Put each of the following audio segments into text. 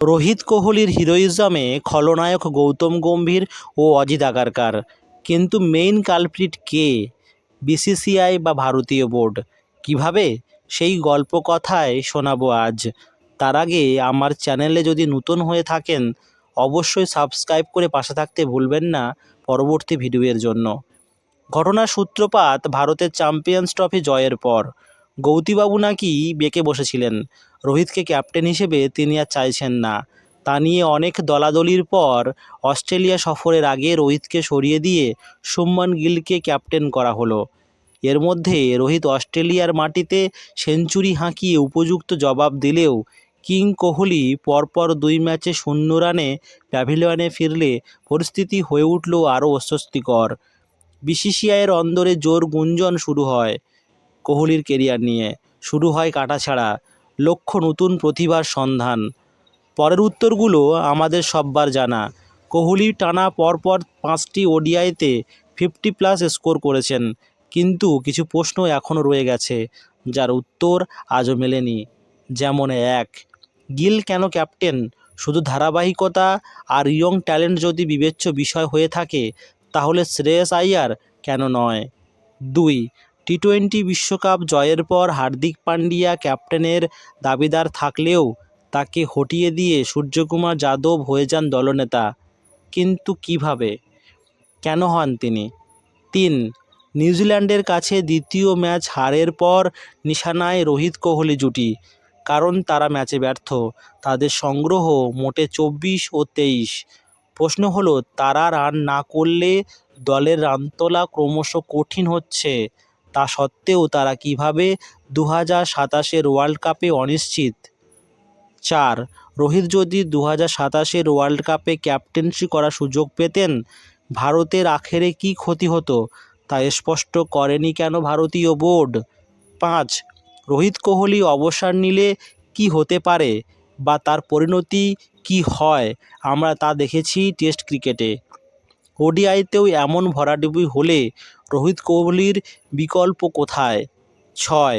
রোহিত কোহলির হিরোইজমে খলনায়ক গৌতম গম্ভীর ও অজিত আগারকার, কিন্তু মেইন কালপ্রিট কে? বিসিসিআই বা ভারতীয় বোর্ড? কিভাবে? সেই গল্প কথায় শোনাবো আজ। তার আগে আমার চ্যানেলে যদি নতুন হয়ে থাকেন অবশ্যই সাবস্ক্রাইব করে পাশে থাকতে ভুলবেন না পরবর্তী ভিডিওর জন্য। ঘটনার সূত্রপাত ভারতের চ্যাম্পিয়ন্স ট্রফি জয়ের পর। গৌতীবাবু নাকি বেঁকে বসেছিলেন, রোহিতকে ক্যাপ্টেন হিসেবে তিনি আর চাইছেন না। তা নিয়ে অনেক দলাদলির পর অস্ট্রেলিয়া সফরের আগে রোহিতকে সরিয়ে দিয়ে শুভমান গিলকে ক্যাপ্টেন করা হলো। এর মধ্যে রোহিত অস্ট্রেলিয়ার মাটিতে সেঞ্চুরি হাঁকিয়ে উপযুক্ত জবাব দিলেও কিং কোহলি পরপর 2 ম্যাচে 0 রানে প্যাভিলিয়নে ফিরলে পরিস্থিতি হয়ে উঠল আরও অস্বস্তিকর। বিসিসিআইয়ের অন্দরে জোর গুঞ্জন শুরু হয় কোহলির কেরিয়ার নিয়ে। শুরু হয় কাটাছাড়া, লক্ষ্য নতুন প্রতিভার সন্ধান। পরের উত্তরগুলো আমাদের সব্বার জানা। কোহলি টানা পরপর 5টি ওডিআইতে 50+ স্কোর করেছেন, কিন্তু কিছু প্রশ্ন এখনও রয়ে গেছে যার উত্তর আজও মেলেনি। যেমন 1, গিল কেন ক্যাপ্টেন? শুধু ধারাবাহিকতা আর ইয়ং ট্যালেন্ট যদি বিবেচ্য বিষয় হয়ে থাকে তাহলে শ্রেয়স আইয়ার কেন নয়? 2, টি-20 বিশ্বকাপ জয়ের পর হার্দিক পান্ডিয়া ক্যাপ্টেনের দাবিদার থাকলেও তাকে হটিয়ে দিয়ে সূর্যকুমার যাদব হয়ে যান দলনেতা, কিন্তু কিভাবে? কেন হন তিনি? 3, নিউজিল্যান্ডের কাছে দ্বিতীয় ম্যাচ হারের পর নিশানায় রোহিত কোহলি জুটি, কারণ তারা ম্যাচে ব্যর্থ। তাদের সংগ্রহ মোটে 24 ও 23। প্রশ্ন হলো, তারা রান না করলে দলের রান তোলা ক্রমশ কঠিন হচ্ছে। তা সত্ত্বেও তারা কিভাবে 2027-এর ওয়ার্ল্ড কাপে অনিশ্চিত? 4, রোহিত যদি 2027-এর ওয়ার্ল্ড কাপে ক্যাপ্টেন্সি করার সুযোগ পেতেন ভারতের আখেরে কী ক্ষতি হতো তা স্পষ্ট করেনি কেন ভারতীয় বোর্ড? 5, রোহিত কোহলি অবসর নিলে কি হতে পারে বা তার পরিণতি কি হয় আমরা তা দেখেছি টেস্ট ক্রিকেটে। ওডিআইতেও এমন ভরাডুবি হলে রোহিত কোহলির বিকল্প কোথায়? 6,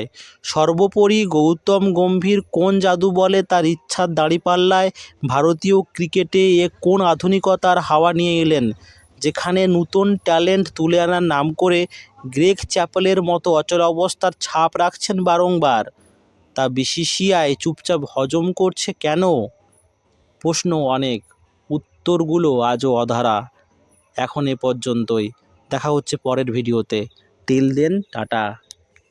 সর্বোপরি গৌতম গম্ভীর কোন জাদু বলে তার ইচ্ছার দাঁড়িপাল্লায় ভারতীয় ক্রিকেটে কোন আধুনিকতার হাওয়া নিয়ে এলেন, যেখানে নতুন ট্যালেন্ট তুলে আনার নাম করে গ্রেগ চ্যাপেলের মতো অচলাবস্থার ছাপ রাখছেন বারংবার? তা বিসিসিআই চুপচাপ হজম করছে কেন? প্রশ্ন অনেক, উত্তরগুলো আজও অধরা। এখন এ পর্যন্তই। দেখা হচ্ছে পরের ভিডিওতে। Till then, tata.